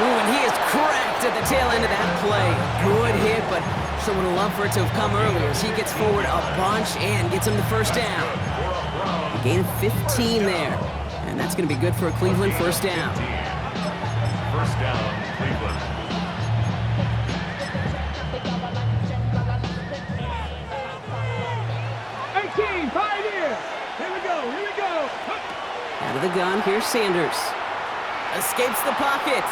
Ooh, and he is cracked at the tail end of that play. Good hit, but sure would have loved for it to have come earlier as he gets forward a bunch and gets him the first down. A gain of 15 there, and that's going to be good for a Cleveland first down. First down, Cleveland. Pioneer! Here we go, here we go! Out of the gun, here's Sanders. Escapes the pocket.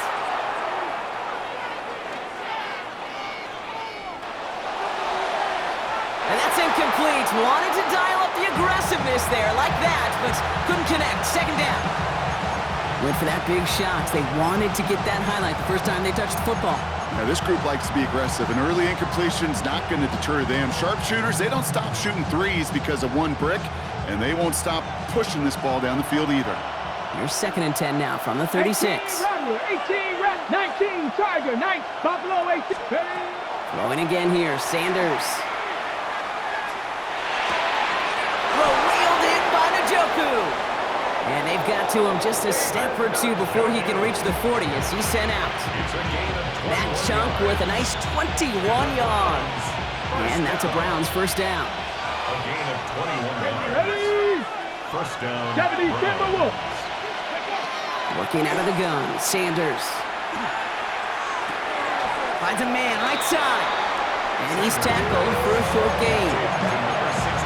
And that's incomplete. Wanted to dial up the aggressiveness there like that, but couldn't connect. Second down. Went for that big shot. They wanted to get that highlight the first time they touched the football. Now, this group likes to be aggressive, and early incompletion's not going to deter them. Sharpshooters, they don't stop shooting threes because of one brick, and they won't stop pushing this ball down the field either. Here's 2nd and 10 now from the 36. 18, 19, Tiger, 9, Buffalo, 18. Throwing again here, Sanders. Wheeled in by Njoku. And they've got to him just a step or two before he can reach the 40 as he's sent out. That chunk with a nice 21 yards. And that's a Browns first down. A gain of 21 yards. First down. 70 Timberwolves. Working out of the gun, Sanders. Finds a man right side. And he's tackled for a short gain.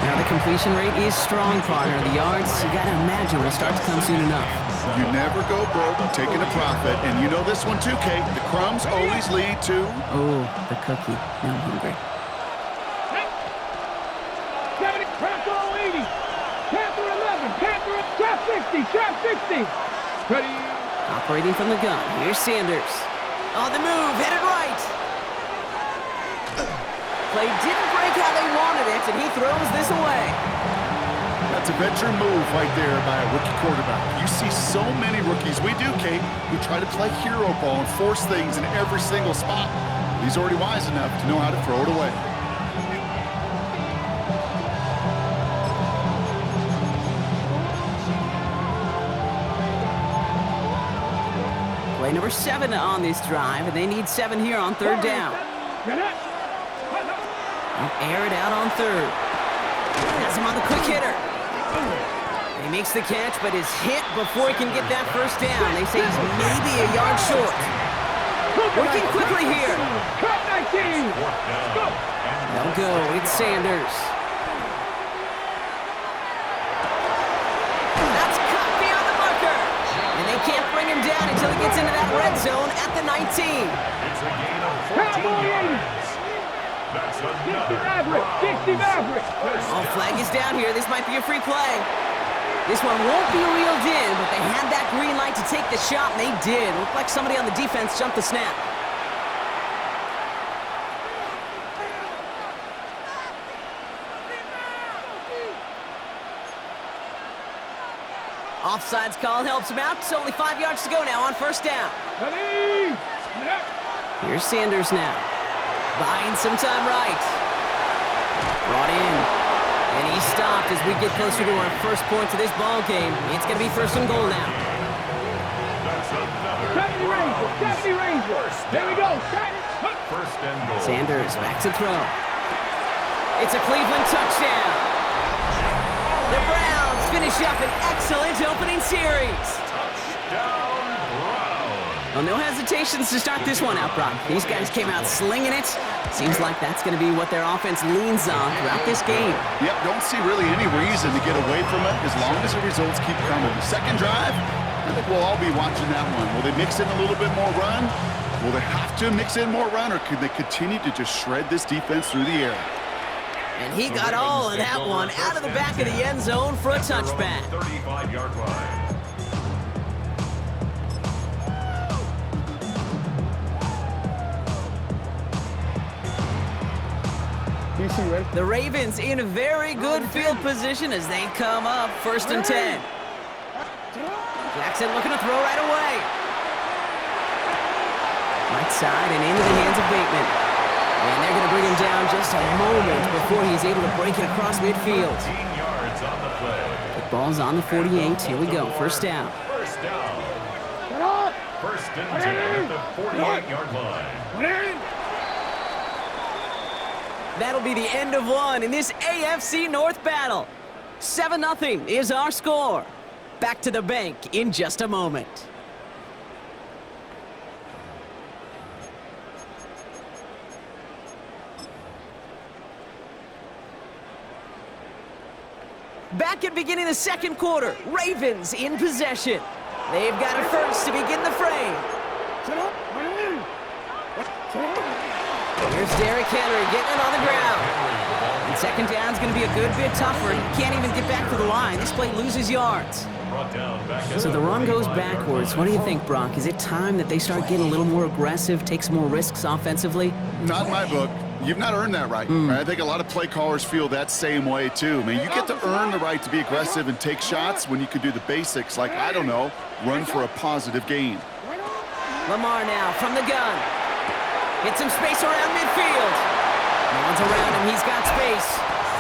Now the completion rate is strong, partner. The yards, you gotta imagine, will start to come soon enough. You never go broke taking a profit, and you know this one too, Kate. The crumbs always lead to... Oh, the cookie. Now I'm hungry. 70, Panther 80, Panther 11, Panther, trap 60, trap 60. Ready? Operating from the gun, here's Sanders. On the move, headed right. Play didn't break how they wanted it, and he throws this away. That's a veteran move right there by a rookie quarterback. You see so many rookies, we do, Kate, who try to play hero ball and force things in every single spot. He's already wise enough to know how to throw it away. Play number 7 on this drive, and they need 7 here on 3rd down. Air it out on 3rd. That's him on the quick hitter. He makes the catch, but is hit before he can get that first down. They say he's maybe a yard short. Working quickly here. They'll go. It's Sanders. That's cut beyond the marker. And they can't bring him down until he gets into that red zone at the 19. It's a gain of 14 yards. That's 60 Maverick, 60 Maverick. Oh, flag is down here. This might be a free play. This one won't be reeled in, but they had that green light to take the shot, and they did. Looked like somebody on the defense jumped the snap. Offsides call helps him out. It's only 5 yards to go now on first down. Here's Sanders now. Buying some time right. Brought in. And he stopped as we get closer to our first point to this ball game. It's going to be 1st and goal now. Deputy Ranger. There we go. First and goal. Sanders back to throw. It's a Cleveland touchdown. The Browns finish up an excellent opening series. Touchdown, Browns. Well, no hesitations to start this one out, Brock. These guys came out slinging it. Seems like that's going to be what their offense leans on throughout this game. Yep, don't see really any reason to get away from it as long as the results keep coming. The second drive, I think we'll all be watching that one. Will they mix in a little bit more run? Will they have to mix in more run, or could they continue to just shred this defense through the air? And he got all of that one out of the back of the end zone for a touchback. 35-yard line. The Ravens in a very good field position as they come up 1st and 10. Jackson looking to throw right away. Right side and into the hands of Bateman. And they're going to bring him down just a moment before he's able to break it across midfield. 15 yards on the play. The ball's on the 48. Here we go. First down. First down. First and 10 at the 48-yard line. That'll be the end of one in this AFC North battle. 7-0 is our score. Back to the bank in just a moment. Back at beginning of the second quarter, Ravens in possession. They've got it first to begin the frame. Here's Derrick Henry getting it on the ground. And second down's going to be a good bit tougher. He can't even get back to the line. This play loses yards. So the run goes backwards. What do you think, Brock? Is it time that they start getting a little more aggressive, take some more risks offensively? Not in my book. You've not earned that right. I think a lot of play callers feel that same way, too. I mean, you get to earn the right to be aggressive and take shots when you can do the basics, like, I don't know, run for a positive gain. Lamar now from the gun. Get some space around midfield. No one's around him. He's got space.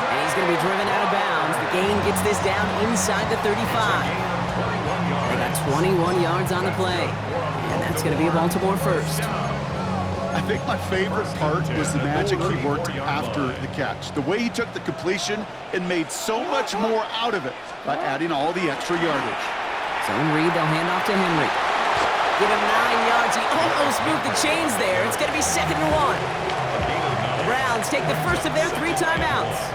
And he's going to be driven out of bounds. The gain gets this down inside the 35. They got 21 yards on the play. And that's going to be a Baltimore first. I think my favorite part was the magic he worked after the catch. The way he took the completion and made so much more out of it by adding all the extra yardage. Zone read, they'll hand off to Henry. Give him 9 yards. He almost moved the chains there. It's going to be 2nd and 1. The Browns take the first of their 3 timeouts.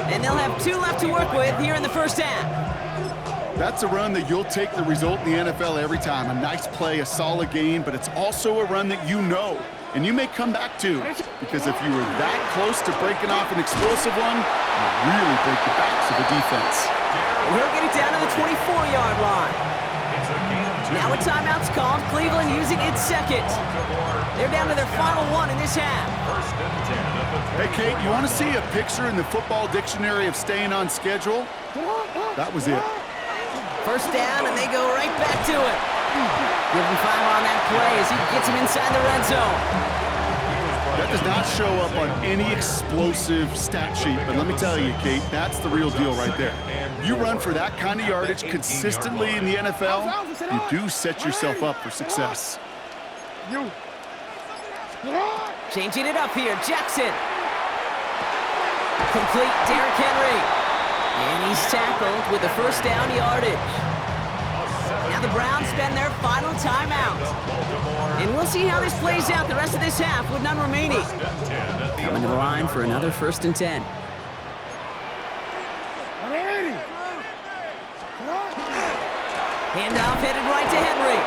And they'll have 2 left to work with here in the first half. That's a run that you'll take the result in the NFL every time. A nice play, a solid game, but it's also a run that you know and you may come back to, because if you were that close to breaking off an explosive one, you really break the backs of the defense. And he'll get it down to the 24-yard line. Now a timeout's called. Cleveland using its second. They're down to their final one in this half. Hey, Kate, you want to see a picture in the football dictionary of staying on schedule? That was it. First down, and they go right back to it. Give him 5 on that play as he gets him inside the red zone. That does not show up on any explosive stat sheet, but let me tell you, Kate, that's the real deal right there. You run for that kind of yardage consistently in the NFL, you do set yourself up for success. Changing it up here, Jackson. Complete, Derrick Henry. And he's tackled with the first down yardage. Now the Browns spend their final timeout. And we'll see how this plays out the rest of this half with none remaining. Coming to the line for another 1st and 10. Handoff headed right to Henry.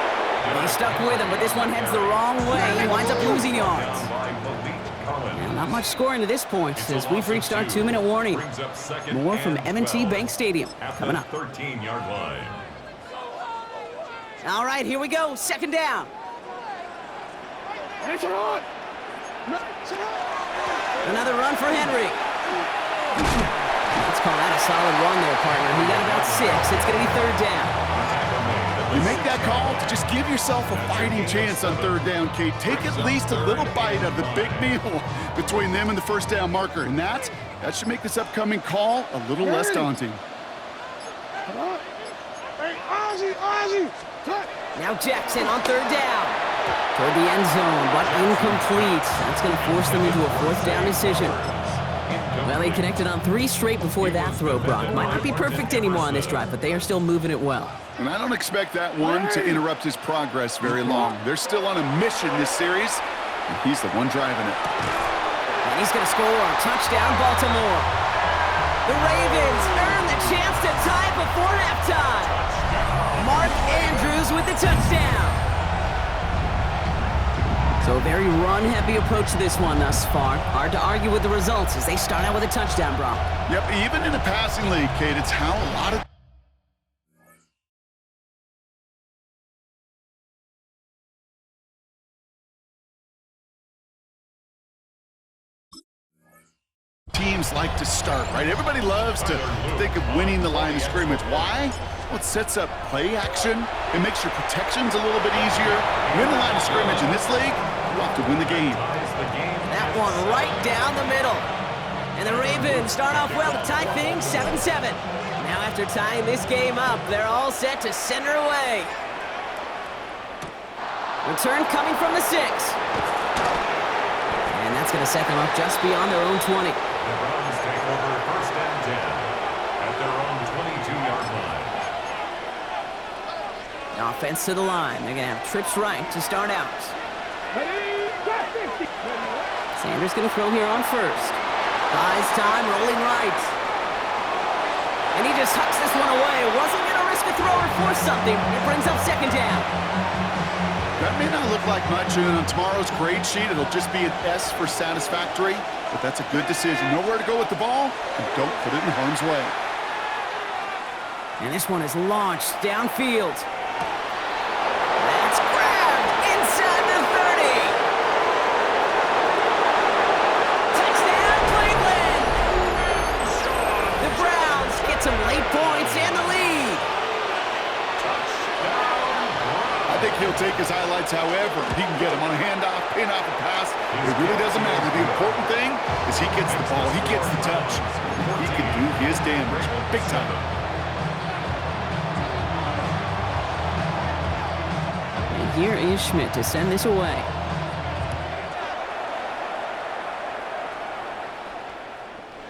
And he's stuck with him, but this one heads the wrong way. He winds up losing yards. And not much scoring to this point as we've reached our 2-minute warning. More from M&T Bank Stadium coming up. 13-yard line. All right, here we go. 2nd down. Another run for Henry. Let's call that a solid run there, partner. He got about 6. It's going to be 3rd down. You make that call to just give yourself a fighting chance on 3rd down, Kate. Take at least a little bite of the big meal between them and the 1st down marker. And that should make this upcoming call a little less daunting. Now Jackson on 3rd down. Toward the end zone, but incomplete. That's going to force them into a 4th down decision. Well, they connected on 3 straight before that throw, Brock. Might not be perfect anymore on this drive, but they are still moving it well. And I don't expect that one to interrupt his progress very long. They're still on a mission this series, and he's the one driving it. And he's going to score a touchdown, Baltimore. The Ravens earn the chance to tie it before halftime. Mark Andrews with the touchdown. So a very run-heavy approach to this one thus far. Hard to argue with the results as they start out with a touchdown, Brock. Yep, even in a passing league, Kate, it's how a lot of teams like to start, right? Everybody loves to think of winning the line of scrimmage. Why? Well, it sets up play action. It makes your protections a little bit easier. Win the line of scrimmage in this league, you have to win the game. That one right down the middle. And the Ravens start off well to tie things 7-7. Now after tying this game up, they're all set to send her away. Return coming from the 6. And that's going to set them up just beyond their own 20. The Browns take over first and 10 at their own 22-yard line. Offense to the line. They're going to have trips right to start out. Sanders going to throw here on first. Buys time, rolling right. And he just hucks this one away. Wasn't going to risk a throw or force something. It brings up second down. That may not look like much, and on tomorrow's grade sheet, it'll just be an S for satisfactory, but that's a good decision. Know where to go with the ball, and don't put it in harm's way. And this one is launched downfield. That's grabbed inside the 30. Touchdown, Cleveland! The Browns get some late points and the lead. I think he'll take his highlights however he can get them on a handoff, pin off a pass. It really doesn't matter. The important thing is he gets the ball, he gets the touch. He can do his damage big time. And here is Schmidt to send this away.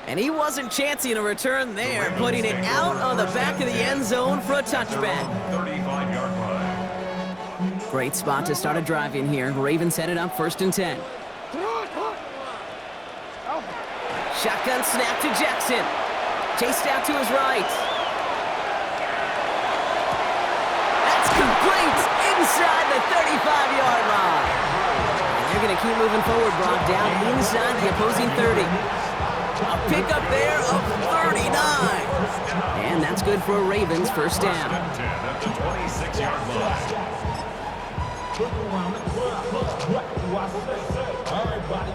And he wasn't chancing a return there, putting it out on the back of the end zone for a touchback. 35-yard line. Great spot to start a drive in here. Ravens set it up 1st and 10. Shotgun snap to Jackson. Chased out to his right. That's complete inside the 35-yard line. And they're going to keep moving forward, Brock, down inside the opposing 30. A pickup there of 39. And that's good for a Ravens first down. 10 at the 26-yard line.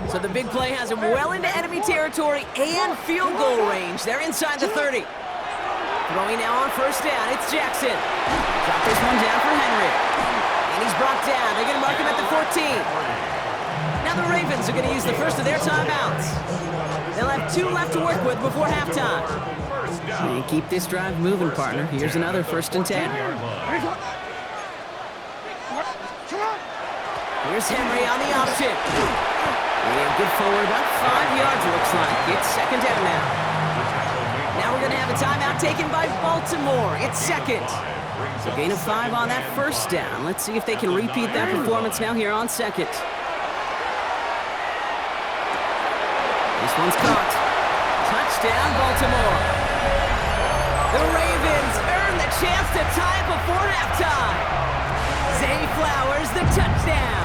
So the big play has him well into enemy territory and field goal range. They're inside the 30. Throwing now on first down, it's Jackson. Drop this one down for Henry. And he's brought down. They're going to mark him at the 14. Now the Ravens are going to use the first of their timeouts. They'll have 2 left to work with before halftime. And keep this drive moving, partner. Here's another 1st and 10. Here's Henry on the option. And good forward, about 5 yards, looks like. It's second down now. Now we're going to have a timeout taken by Baltimore. It's second. So gain of 5 on that first down. Let's see if they can repeat that performance now here on second. This one's caught. Touchdown, Baltimore. The Ravens earn the chance to tie before halftime. Zay Flowers, the touchdown.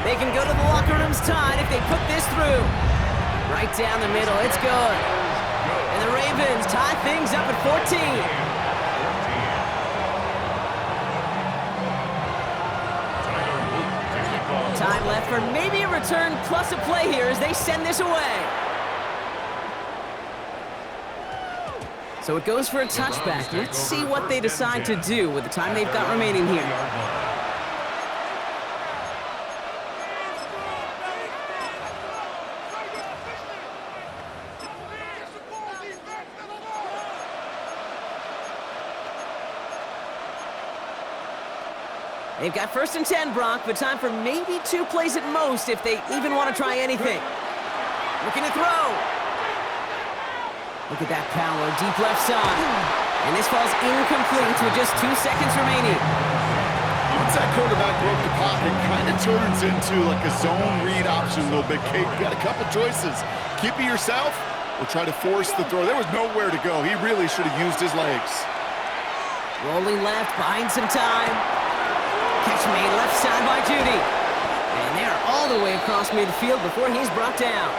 They can go to the locker rooms tied if they put this through. Right down the middle, it's good. And the Ravens tie things up at 14. Time left for maybe a return plus a play here as they send this away. So it goes for a touchback. Let's see what they decide to do with the time they've got remaining here. They've got 1st and 10, Brock, but time for maybe 2 plays at most if they even want to try anything. Looking to throw. Look at that power, deep left side. And this falls incomplete with just 2 seconds remaining. Once that quarterback broke the pocket, kind of turns into like a zone read option a little bit, Kate. You got a couple choices. Keep it yourself or try to force the throw. There was nowhere to go. He really should have used his legs. Rolling left, buying some time. Catch made left side by Judy. And they're all the way across midfield before he's brought down.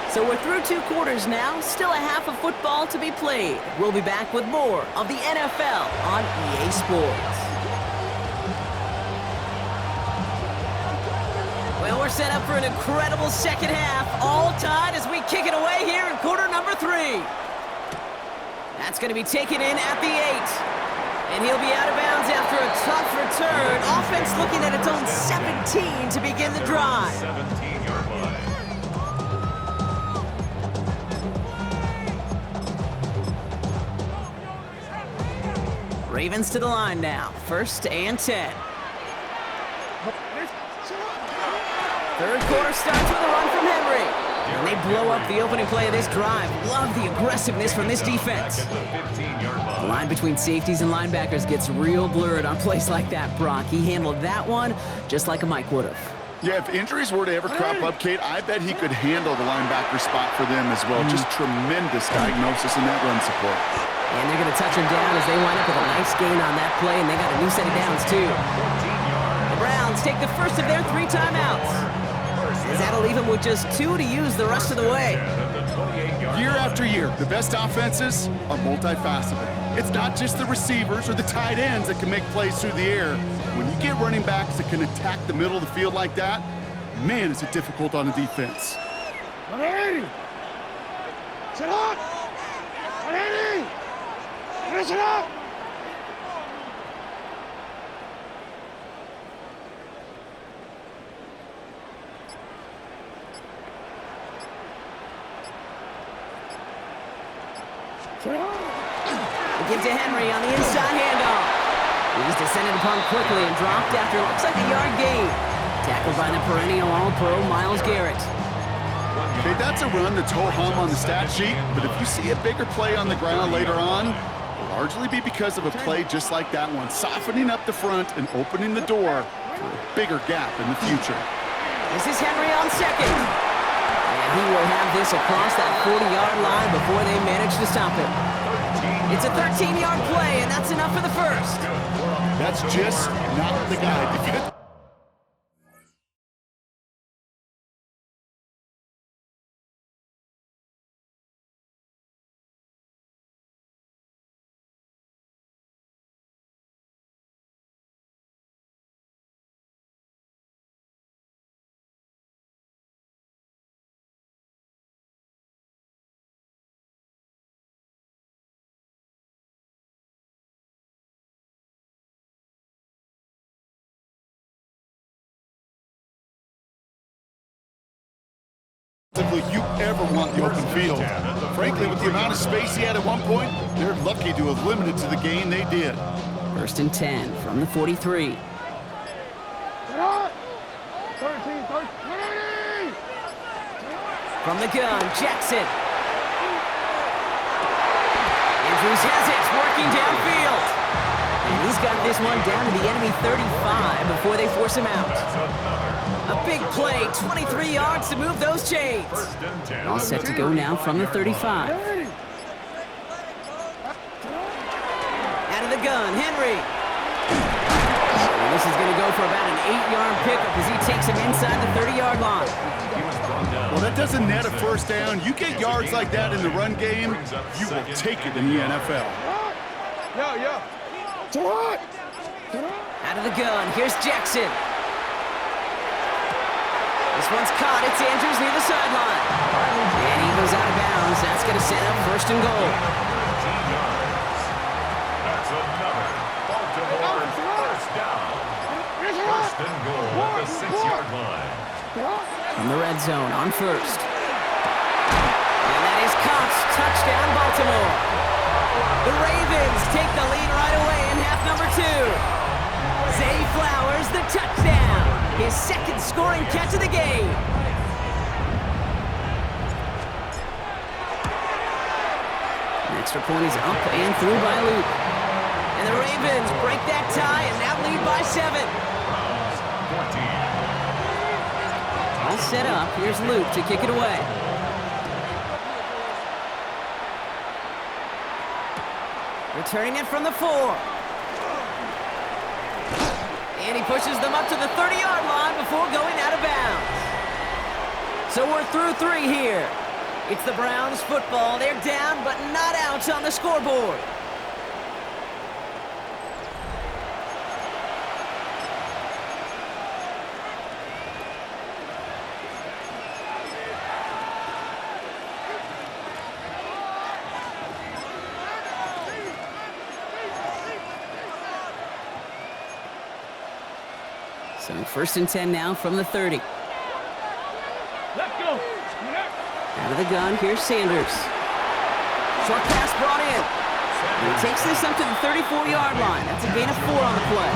So we're through 2 quarters now, still a half of football to be played. We'll be back with more of the NFL on EA Sports. Well, we're set up for an incredible second half, all tied as we kick it away here in quarter number 3. That's going to be taken in at the 8. And he'll be out of bounds after a tough return. Offense looking at its own 17 to begin the drive. 17-yard line. Ravens to the line now. 1st and 10. Third quarter starts with a run from Henry. And they blow up the opening play of this drive. Love the aggressiveness from this defense. The line between safeties and linebackers gets real blurred on plays like that, Brock. He handled that one just like a Mike would have. Yeah, if injuries were to ever crop up, Kate, I bet he could handle the linebacker spot for them as well. Just tremendous diagnosis in that run support. And they're going to touch him down as they wind up with a nice gain on that play, and they got a new set of downs, too. The Browns take the first of their 3 timeouts, as that'll leave them with just 2 to use the rest of the way. Year after year, the best offenses are multifaceted. It's not just the receivers or the tight ends that can make plays through the air. When you get running backs that can attack the middle of the field like that, man, is it difficult on the defense. 180! Sit up! 180! Finish it up! Give to Henry on the inside handoff. He's descended upon quickly and dropped after it looks like a yard gain. Tackled by the perennial All-Pro Myles Garrett. Okay, that's a run that's ho-hum on the stat sheet, but if you see a bigger play on the ground later on, it'll largely be because of a play just like that one, softening up the front and opening the door for a bigger gap in the future. This is Henry on second. And he will have this across that 40-yard line before they manage to stop it. It's a 13-yard play, and that's enough for the first. That's just not the guy. You ever want the open field. Frankly, with the amount of space he had at one point, they're lucky to have limited to the gain they did. First and 10 from the 43. 13, 13. From the gun, Jackson. Andrews has it, working downfield. And he's got this one down to the enemy 35 before they force him out. A big play, 23 yards to move those chains. All set to go now from the 35. Out of the gun, Henry. And this is going to go for about an 8-yard pickup as he takes him inside the 30-yard line. Well, that doesn't net a first down. You get yards like that in the run game, you will take it in the NFL. Yeah. Out of the gun, here's Jackson. This one's caught. It's Andrews near the sideline. And he goes out of bounds. That's going to set up first and goal. That's another Baltimore first down. First and goal at the 6-yard line. From the red zone on first. And that is Cox. Touchdown, Baltimore. The Ravens take the lead right away in half number 2. Zay Flowers, the touchdown. His second scoring catch of the game. An extra point is up and through by Luke. And the Ravens break that tie and now lead by 7. All set up. Here's Luke to kick it away. Returning it from the 4. And he pushes them up to the 30-yard line before going out of bounds. So we're through 3 here. It's the Browns football. They're down, but not out on the scoreboard. So first and 10 now from the 30. Let's go. Out of the gun, here's Sanders. Short pass brought in. And he takes this up to the 34-yard line. That's a gain of 4 on the play.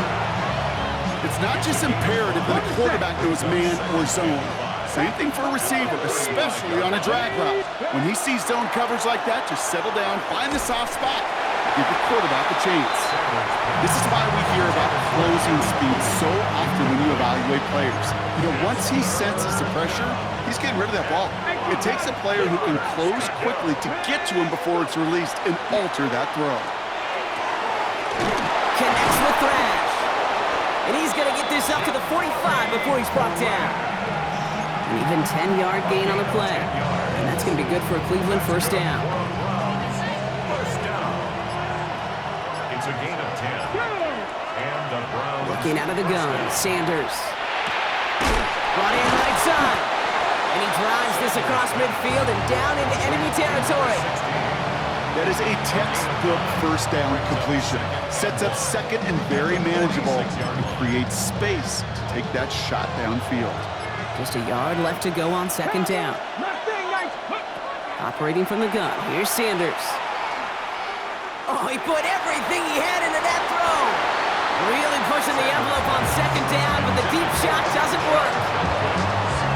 It's not just imperative that a quarterback knows man or zone. Same thing for a receiver, especially on a drag route. When he sees zone coverage like that, just settle down, find the soft spot, give the quarterback a chance. This is why we hear about closing speed so often when you evaluate players. You know, once he senses the pressure, he's getting rid of that ball. It takes a player who can close quickly to get to him before it's released and alter that throw. Connects with Thrash. And he's going to get this up to the 45 before he's brought down. An even 10-yard gain on the play. And that's going to be good for a Cleveland first down. First down. It's a gain of 10. And the Browns. Looking out of the gun, Sanders. Brought in right side. And he drives this across midfield and down into enemy territory. That is a textbook first down completion. Sets up second and very manageable and creates space to take that shot downfield. Just a yard left to go on second down. Operating from the gun, here's Sanders. Oh, he put everything he had into that throw. Really pushing the envelope on second down, but the deep shot doesn't work.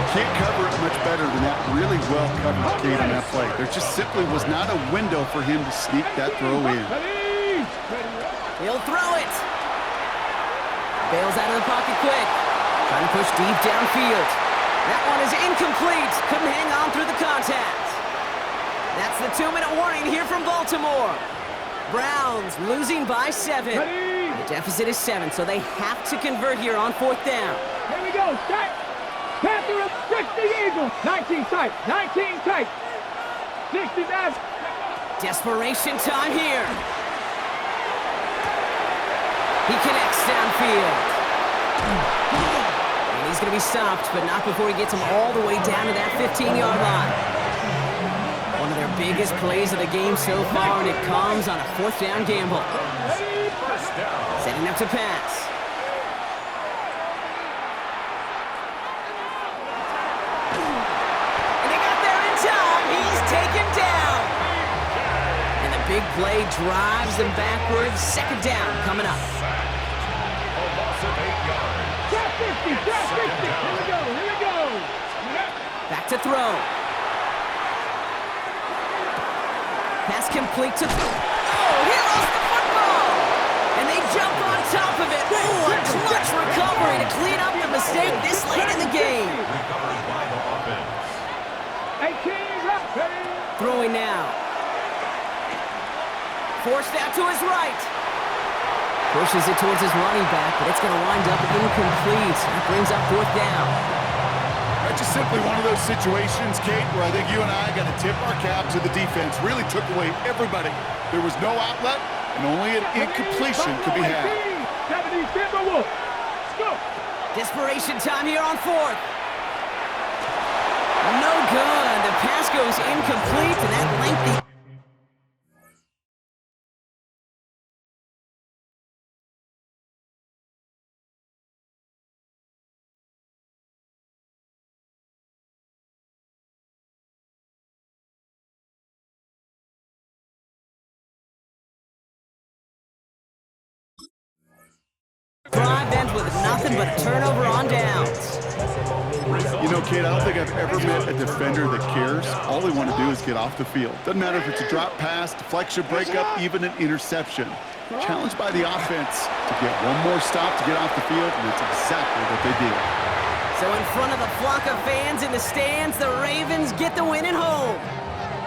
Can't cover it much better than that really well-covered gate on that play. There just simply was not a window for him to sneak that throw in. He'll throw it. Bails out of the pocket quick. Trying to push deep downfield. That one is incomplete. Couldn't hang on through the contact. That's the 2-minute warning here from Baltimore. Browns losing by 7. The deficit is 7, so they have to convert here on fourth down. Here we go. Set. Panther of 60 Eagles. 19 tight. 19 tight. 69. Desperation time here. He connects downfield. And he's going to be stopped, but not before he gets him all the way down to that 15-yard line. One of their biggest plays of the game so far, and it comes on a fourth down gamble. Setting up to pass. Taken down. And the big play drives them backwards. Second down coming up. A loss of 8 yards. Trap 50, trap 50. Here we go, here we go. Back to throw. Pass complete to... Oh, he lost the football. And they jump on top of it. Ooh, a clutch recovery to clean up the mistake this late in the game. Recovered by the offense. 18. Throwing now. Forced out to his right. Pushes it towards his running back, but it's going to wind up incomplete. That brings up fourth down. That's just simply one of those situations, Kate, where I think you and I got to tip our cap to the defense. Really took away everybody. There was no outlet, and only an incompletion could be had. Desperation time here on fourth. No good. The pass goes incomplete, and that lengthy... Drive ends with nothing but a turnover on downs. You know, Kate, I don't think I've ever met a defender that cares. All they want to do is get off the field. Doesn't matter if it's a drop pass, deflection, breakup, even an interception. Challenged by the offense to get one more stop to get off the field, and that's exactly what they did. So in front of the flock of fans in the stands, the Ravens get the win at home.